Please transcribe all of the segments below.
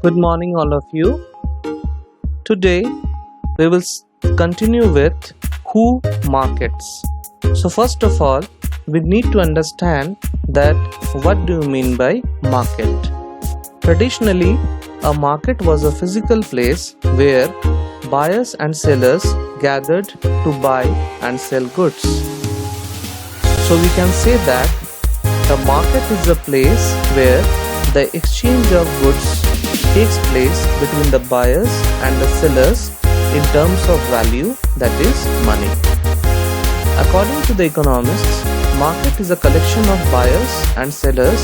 Good morning, all of you. Today we will continue with who markets. So first of all, we need to understand that what do you mean by market. Traditionally, a market was a physical place where buyers and sellers gathered to buy and sell goods. So we can say that the market is a place where the exchange of goods takes place between the buyers and the sellers in terms of value, that is money. According to the economists, market is a collection of buyers and sellers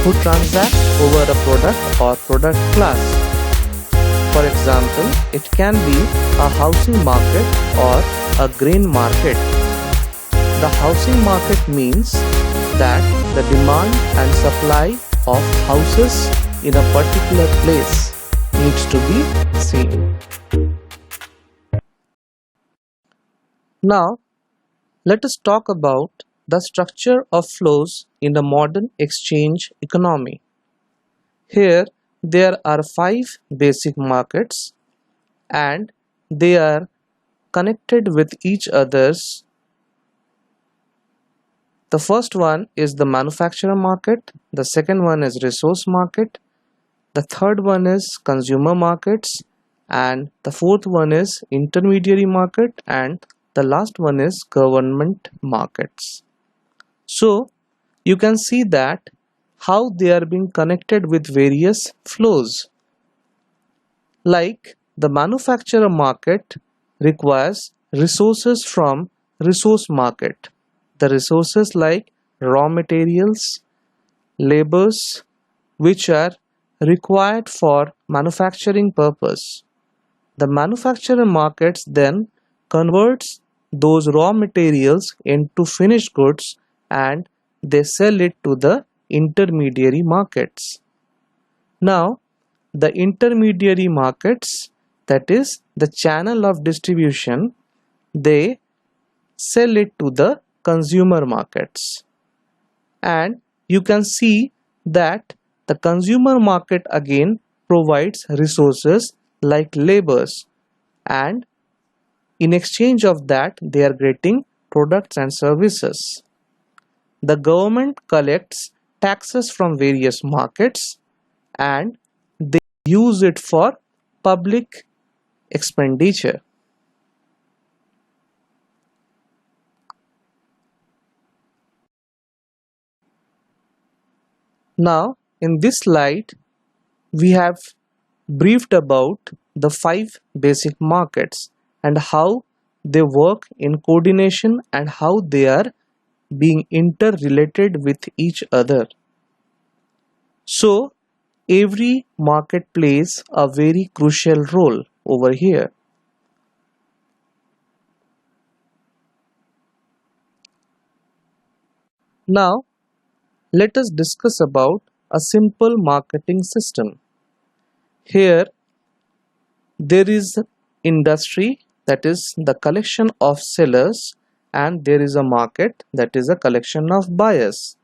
who transact over a product or product class. For example, it can be a housing market or a grain market. The housing market means that the demand and supply of houses in a particular place needs to be seen. Now, let us talk about the structure of flows in the modern exchange economy. Here, there are 5 basic markets and they are connected with each others. The first one is the manufacturer market, the second one is resource market, the third one is consumer markets, and the fourth one is intermediary market, and the last one is government markets. So you can see that how they are being connected with various flows. Like the manufacturer market requires resources from resource market. The resources like raw materials, labors, which are required for manufacturing purpose. The manufacturer markets then converts those raw materials into finished goods and they sell it to the intermediary markets. Now, the intermediary markets, that is the channel of distribution, they sell it to the consumer markets. And you can see that the consumer market again provides resources like labors, and in exchange of that they are getting products and services. The government collects taxes from various markets and they use it for public expenditure. Now, in this slide, we have briefed about the 5 basic markets and how they work in coordination and how they are being interrelated with each other. So, every market plays a very crucial role over here. Now, let us discuss about a simple marketing system. Here, there is industry, that is the collection of sellers, and there is a market, that is a collection of buyers.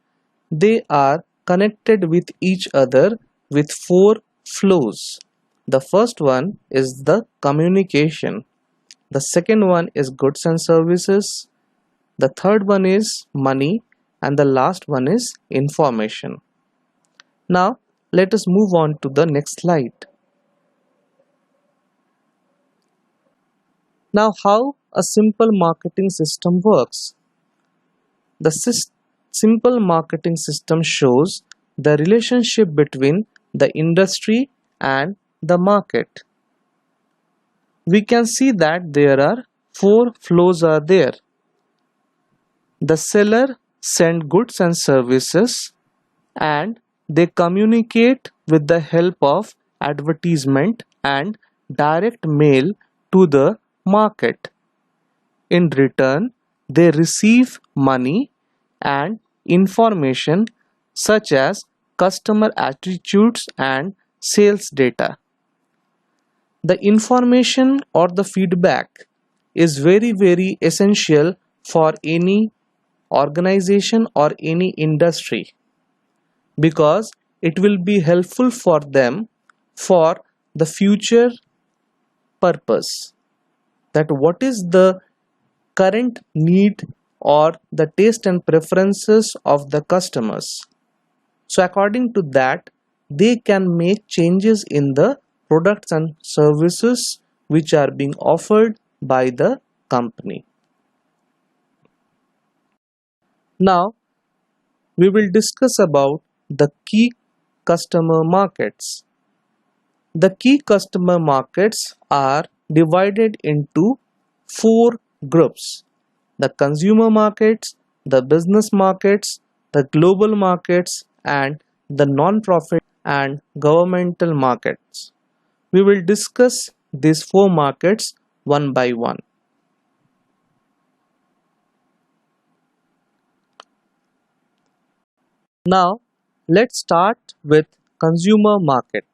They are connected with each other with 4 flows. The first one is the communication. The second one is goods and services. The third one is money. And the last one is information. Now, let us move on to the next slide. Now, how a simple marketing system works. The simple marketing system shows the relationship between the industry and the market. We can see that there are 4 flows are there. The seller send goods and services and they communicate with the help of advertisement and direct mail to the market. In return, they receive money and information such as customer attitudes and sales data. The information or the feedback is very essential for any organization or any industry because it will be helpful for them for the future purpose, that what is the current need or the taste and preferences of the customers. So according to that, they can make changes in the products and services which are being offered by the company. Now we will discuss about the key customer markets. The key customer markets are divided into four groups: the consumer markets, the business markets, the global markets, and the non-profit and governmental markets. We will discuss these four markets one by one. Now, let's start with consumer market.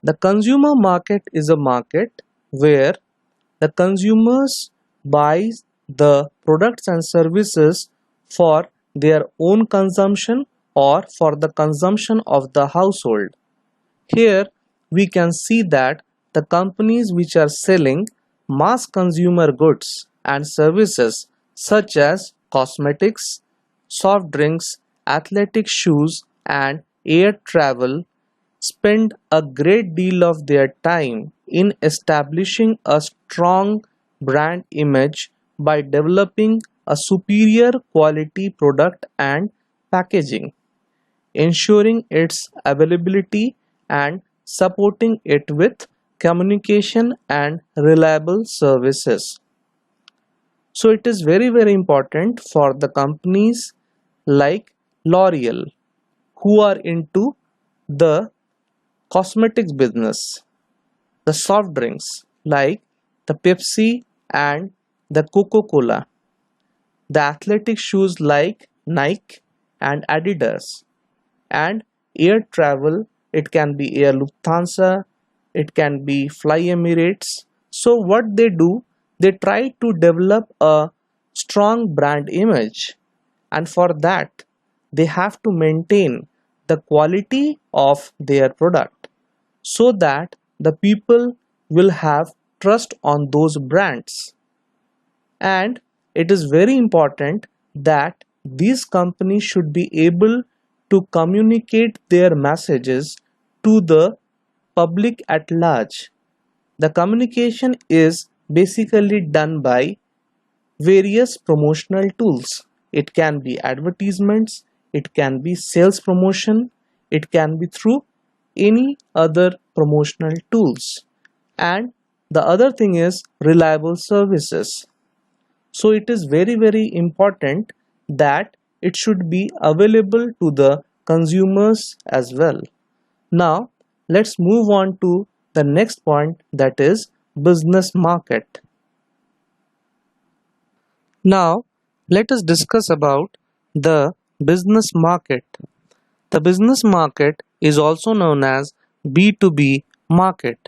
The consumer market is a market where the consumers buy the products and services for their own consumption or for the consumption of the household. Here we can see that the companies which are selling mass consumer goods and services such as cosmetics, soft drinks, athletic shoes, and air travel spend a great deal of their time in establishing a strong brand image by developing a superior quality product and packaging, ensuring its availability and supporting it with communication and reliable services. So it is very important for the companies like L'Oreal who are into the cosmetics business, the soft drinks like the Pepsi and the Coca-Cola, the athletic shoes like Nike and Adidas, and air travel, it can be Air Lufthansa, it can be Fly Emirates. So what they do, they try to develop a strong brand image, and for that they have to maintain the quality of their product so that the people will have trust on those brands. And it is very important that these companies should be able to communicate their messages to the public at large. The communication is basically done by various promotional tools. It can be advertisements, it can be sales promotion, it can be through any other promotional tools. And the other thing is reliable services. So it is very important that it should be available to the consumers as well. Now let's move on to the next point, that is business market. Now let us discuss about the business market. The business market is also known as B2B market.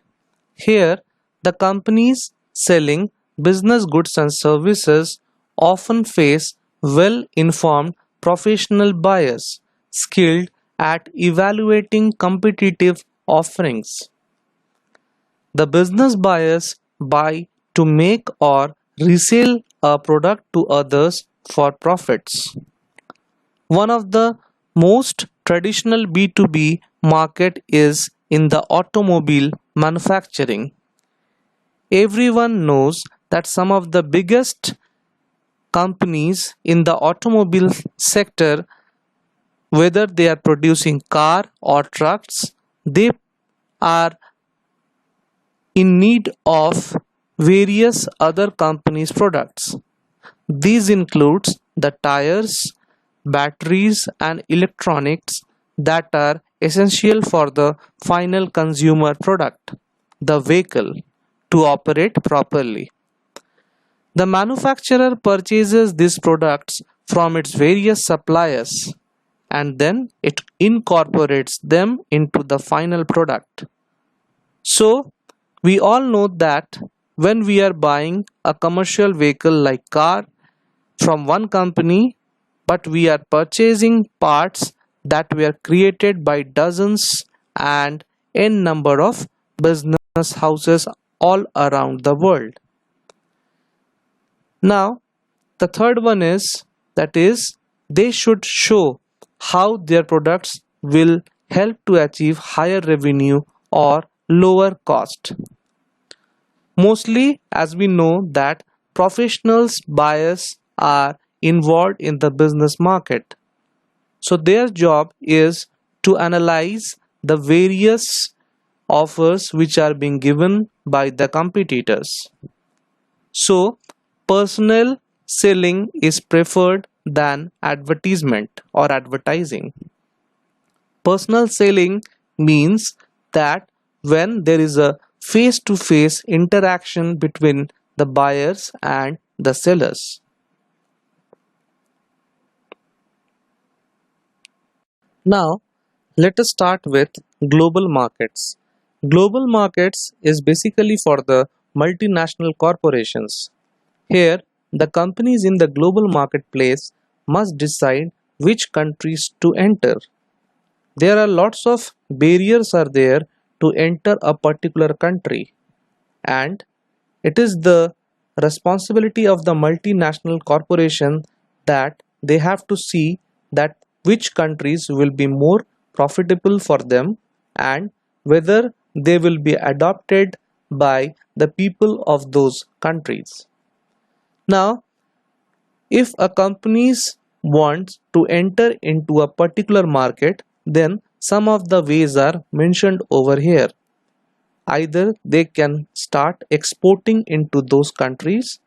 Here, the companies selling business goods and services often face well-informed professional buyers skilled at evaluating competitive offerings. The business buyers buy to make or resell a product to others for profits. One of the most traditional B2B market is in the automobile manufacturing. Everyone knows that some of the biggest companies in the automobile sector, whether they are producing car or trucks, they are in need of various other companies' products. These includes the tires, batteries and electronics that are essential for the final consumer product, the vehicle, to operate properly. The manufacturer purchases these products from its various suppliers and then it incorporates them into the final product. So, we all know that when we are buying a commercial vehicle like car from one company, but we are purchasing parts that were created by dozens and n number of business houses all around the world. Now, the third one is that is they should show how their products will help to achieve higher revenue or lower cost. Mostly, as we know that professionals buyers are involved in the business market. So their job is to analyze the various offers which are being given by the competitors. So personal selling is preferred than advertisement or advertising. Personal selling means that when there is a face-to-face interaction between the buyers and the sellers. Now, let us start with global markets. Global markets is basically for the multinational corporations. Here, the companies in the global marketplace must decide which countries to enter. There are lots of barriers are there to enter a particular country, and it is the responsibility of the multinational corporation that they have to see that which countries will be more profitable for them and whether they will be adopted by the people of those countries. Now, if a company wants to enter into a particular market, then some of the ways are mentioned over here. Either they can start exporting into those countries,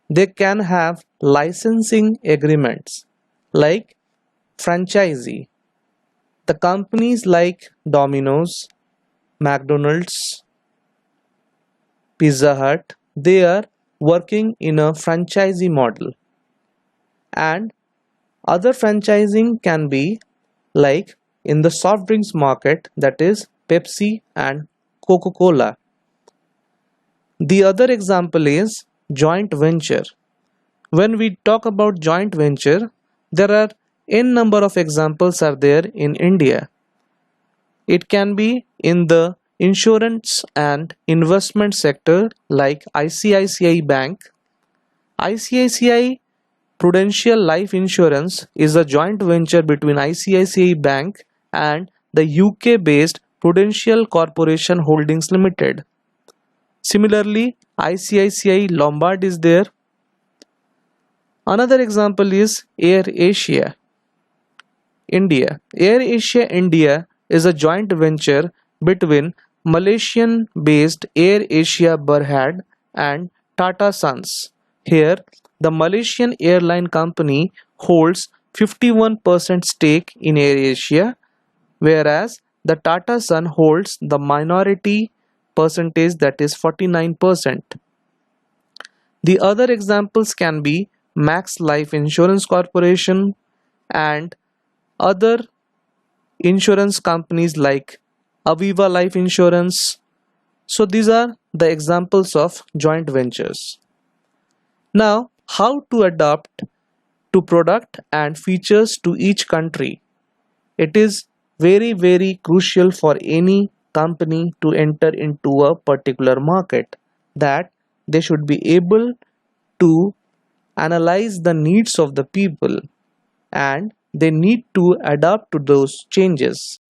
they can have licensing agreements like franchisee. The companies like Domino's, McDonald's, Pizza Hut, they are working in a franchisee model. And other franchising can be like in the soft drinks market, that is Pepsi and Coca-Cola. The other example is joint venture. When we talk about joint venture, there are n number of examples are there in India. It can be in the insurance and investment sector like ICICI Bank. ICICI Prudential Life Insurance is a joint venture between ICICI Bank and the UK-based Prudential Corporation Holdings Limited. Similarly, ICICI Lombard is there. Another example is Air Asia India. Air Asia India is a joint venture between Malaysian-based Air Asia Berhad and Tata Sons. Here, the Malaysian airline company holds 51% stake in Air Asia, whereas the Tata Sun holds the minority percentage, that is 49%. The other examples can be Max Life Insurance Corporation and other insurance companies like Aviva Life Insurance. So these are the examples of joint ventures. Now, how to adapt to product and features to each country? It is very crucial for any company to enter into a particular market, that they should be able to analyze the needs of the people and they need to adapt to those changes.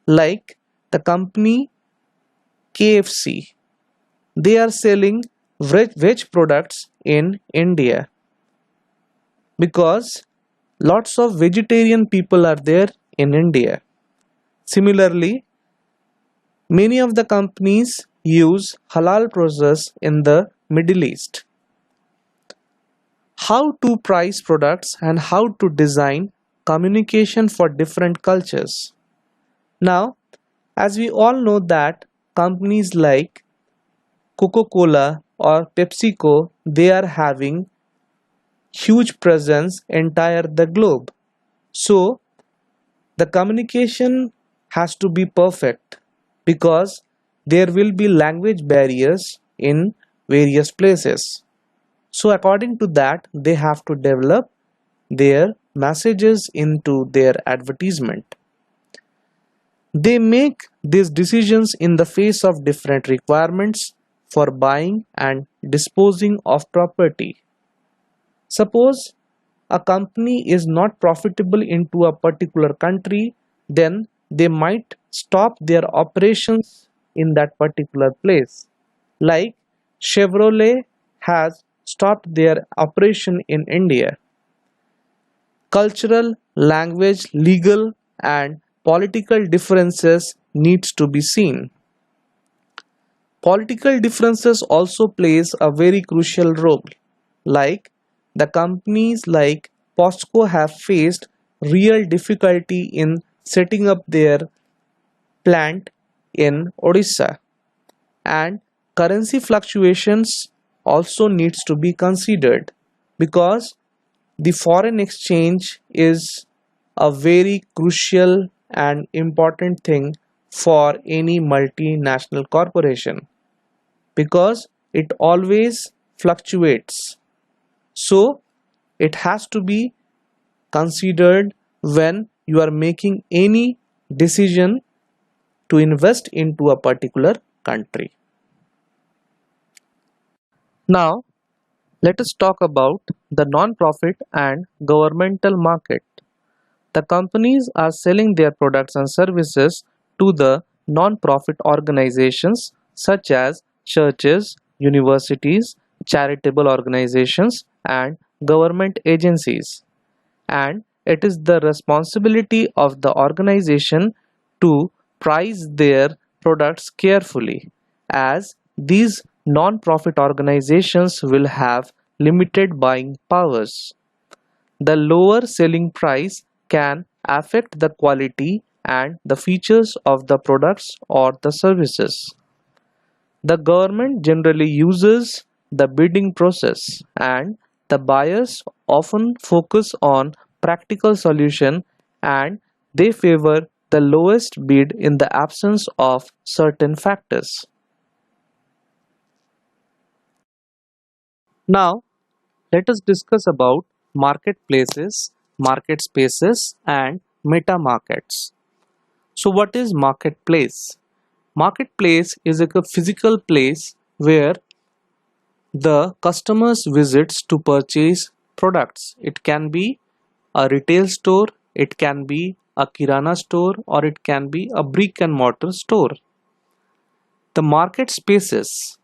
Like the company KFC, they are selling veg products in India because lots of vegetarian people are there in India. Similarly, many of the companies use halal process in the Middle East. How to price products and how to design communication for different cultures. Now, as we all know that companies like Coca-Cola or PepsiCo, they are having huge presence entire the globe. So the communication has to be perfect because there will be language barriers in various places. So according to that, they have to develop their messages into their advertisement. They make these decisions in the face of different requirements for buying and disposing of property. Suppose a company is not profitable into a particular country, then they might stop their operations in that particular place. Like Chevrolet has stopped their operation in India. Cultural, language, legal, and political differences needs to be seen. Political differences also plays a very crucial role. Like the companies like POSCO have faced real difficulty in setting up their plant in Odisha, and currency fluctuations also needs to be considered because the foreign exchange is a very crucial and important thing for any multinational corporation because it always fluctuates. So it has to be considered when you are making any decision to invest into a particular country. Now, let us talk about the non-profit and governmental market. The companies are selling their products and services to the non-profit organizations such as churches, universities, charitable organizations, and government agencies. And it is the responsibility of the organization to price their products carefully, as these non-profit organizations will have limited buying powers. The lower selling price can affect the quality and the features of the products or the services. The government generally uses the bidding process, and the buyers often focus on practical solution, and they favor the lowest bid in the absence of certain factors. Now, let us discuss about marketplaces, market spaces, and meta markets. So what is marketplace? Marketplace is a physical place where the customers visits to purchase products. It can be a retail store, it can be a kirana store, or it can be a brick and mortar store. The market spaces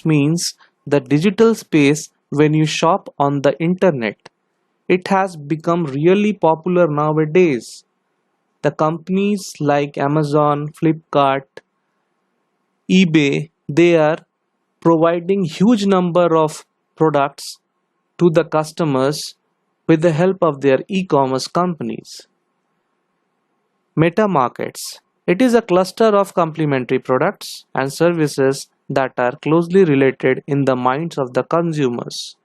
means the digital space when you shop on the internet. It has become really popular nowadays. The companies like Amazon, Flipkart, eBay, they are providing huge number of products to the customers with the help of their e-commerce companies. Meta markets. It is a cluster of complementary products and services that are closely related in the minds of the consumers,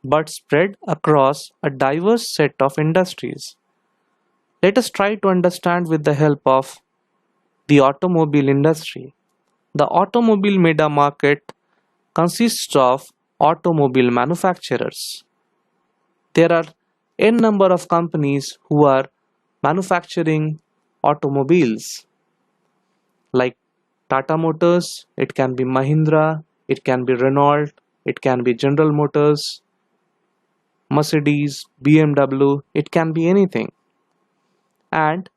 but spread across a diverse set of industries. Let us try to understand with the help of the automobile industry. The automobile meta market consists of automobile manufacturers. There are n number of companies who are manufacturing automobiles like Tata Motors, it can be Mahindra, it can be Renault, it can be General Motors, Mercedes, BMW, it can be anything. And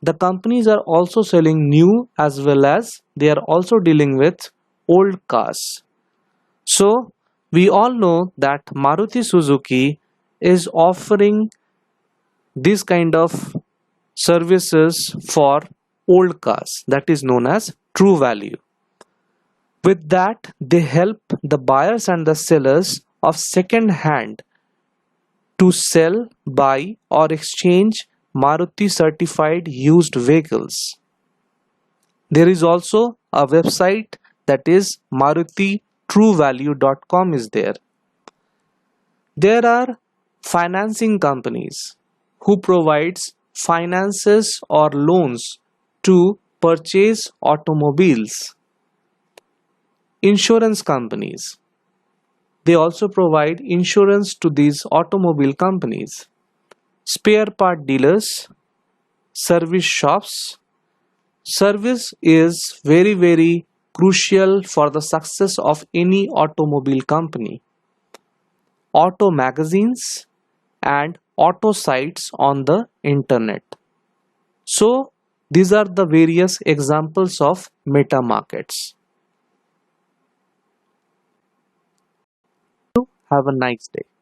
the companies are also selling new as well as they are also dealing with old cars. So we all know that Maruti Suzuki is offering this kind of services for old cars, that is known as true value. With that, they help the buyers and the sellers of second hand to sell, buy or exchange Maruti certified used vehicles. There is also a website that is marutitruevalue.com is there. There are financing companies who provides finances or loans to purchase automobiles. Insurance companies. They also provide insurance to these automobile companies. Spare part dealers, service shops, Service is very crucial for the success of any automobile company. Auto magazines and auto sites on the internet. So these are the various examples of meta markets. Have a nice day.